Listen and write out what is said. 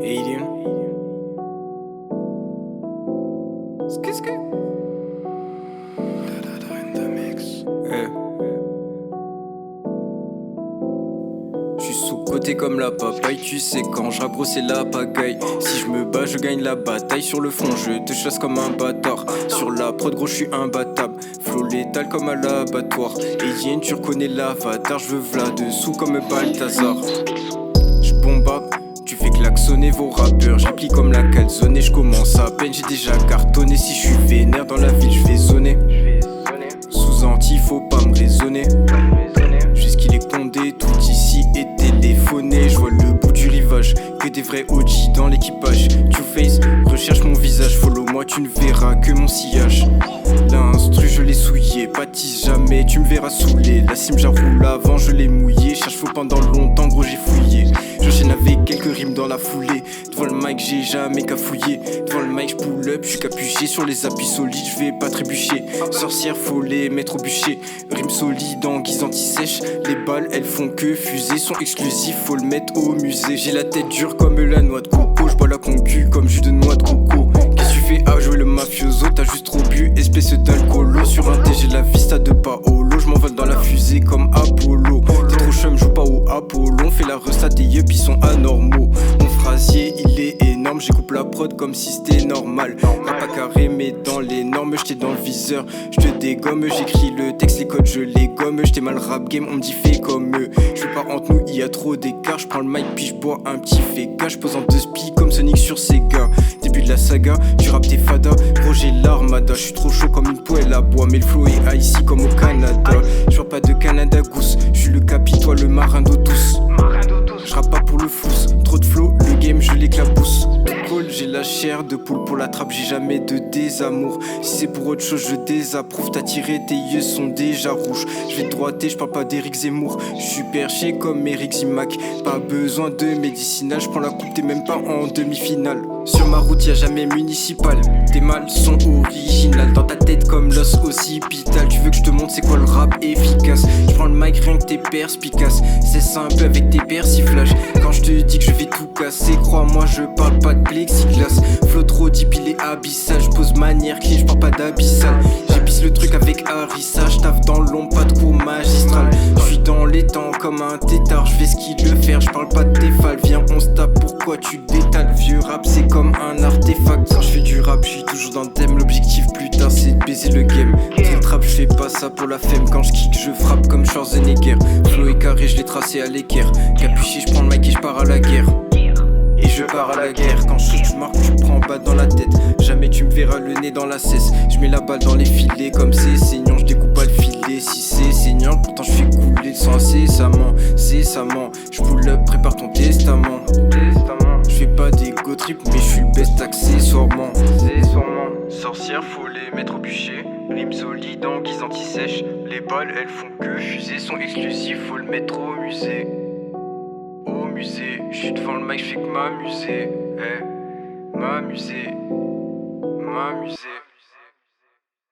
Alien. Sk. In the mix. J'suis sous-côté comme la papaye, tu sais quand je rappe gros c'est la pagaille. Si je me bats je gagne la bataille, sur le front je te chasse comme un bâtard. Sur la prod gros j'suis imbattable, flow létal comme à l'abattoir. Alien tu reconnais l'avatar, j'veux v'là dessous comme Balthazar. J'bombarde, tu fais klaxonner vos rappeurs, j'applique comme la calzone et j'commence à peine, j'ai déjà cartonné. Si j'suis vénère dans la ville j'vais zoner. Sous anti faut pas me raisonner. Jusqu'il est condé, tout ici est téléphoné. Je vois le bout du rivage, que des vrais OG dans l'équipage. Two-Face, recherche mon visage, follow moi, tu ne verras que mon sillage. L'instru je l'ai souillé, baptise jamais, tu me verras saoulé. La cime j'arroule avant, je l'ai mouillé. Cherche faux pendant longtemps, gros j'ai fouillé. J'enchaîne avec quelques rimes dans la foulée. Devant le mic j'ai jamais qu'à fouiller. Devant le mic j'pull up, j'suis capuché. Sur les appuis solides j'vais pas trébucher. Sorcière faut les mettre au bûcher. Rime solide en guise anti-sèche. Les balles elles font que fuser. Sont exclusifs, faut le mettre au musée. J'ai la tête dure comme la noix de coco. J'bois la concu comme jus de noix de coco. Qu'est-ce que tu fais à jouer le mafioso? T'as juste trop bu, espèce d'alcoolo. Sur un T j'ai la vista de Paolo. J'm'envole dans la fusée comme Apollo. T'es trop chum, joue pas au Apollo. On fait la resta, tes yeux ils sont anormaux. Mon phrasier il est énorme, j'écoupe la prod comme si c'était normal. Pas carré mais dans les normes, j'étais dans le viseur. J'te dégomme, j'écris le texte, les codes je les gomme. J'étais mal rap game, on me dit fais comme eux. Je veux pas entre nous, il y a trop d'écart. J'prends le mic puis j'bois un petit féca. J'pose en deux spi comme Sonic sur Sega. Début de la saga, tu rappes tes fadas. Gros j'ai l'armada, j'suis trop chaud comme une poêle à bois. Mais le flow est ici comme au Canada. J'vois pas de Canada Goose, j'suis le capitois, le marin d'eau douce. J'rappe pas pour le flouze, trop de flow, le game je l'éclabousse. Call, j'ai la chair de poule pour la trappe, j'ai jamais de désamour. Si c'est pour autre chose je désapprouve, t'as tiré, tes yeux sont déjà rouges. Je vais droiter, je parle pas d'Éric Zemmour. Je suis perché comme Eric Zimac, pas besoin de médicinal. Je prends la coupe, t'es même pas en demi-finale. Sur ma route y'a jamais municipal, tes mâles sont originales. Dans ta tête comme l'os occipital. Tu veux que je te montre c'est quoi le rap efficace? Je prends le mic rien que t'es perspicace. C'est simple avec tes persiflages. Quand je te dis que je vais tout casser, crois-moi je parle pas de plexiglas. Flow trop deep il est abyssal. Je pose manière clé, je parle pas d'abyssal. J'épice le truc avec harissa. J'taffe dans l'ombre, pas de cours magistral. J'suis dans les temps comme un tétard. J'fais ce qu'il veut faire, j'parle pas de tes falles. Viens on se tape, pourquoi tu détales? Vieux rap c'est comme un artefact. Quand j'fais du rap, j'suis toujours dans le thème. L'objectif plus tard c'est de baiser le game. C'est le trap, j'fais pas ça pour la femme. Quand j'kick, je frappe comme Schwarzenegger. Flow est carré, j'l'ai tracé à l'équerre. Capuché, j'prends le mic et j'pars à la guerre. Et je pars à la guerre. Quand je marque, tu prends bas dans la tête. Jamais tu me verras le nez dans la cesse. Je mets la balle dans les filets comme c'est saignant. Je découpe pas le filet si c'est saignant. Pourtant je fais couler le sang incessamment. Je pull up, prépare ton testament. Je fais pas d'égo trip mais je suis le best accessoirement. Sorcière faut les mettre au bûcher. Rime solide en guise anti-sèche. Les balles elles font que fuser. Sont exclusifs, faut le mettre au musée. Au musée, je suis devant le mic, je fais que m'amuser. M'amuser.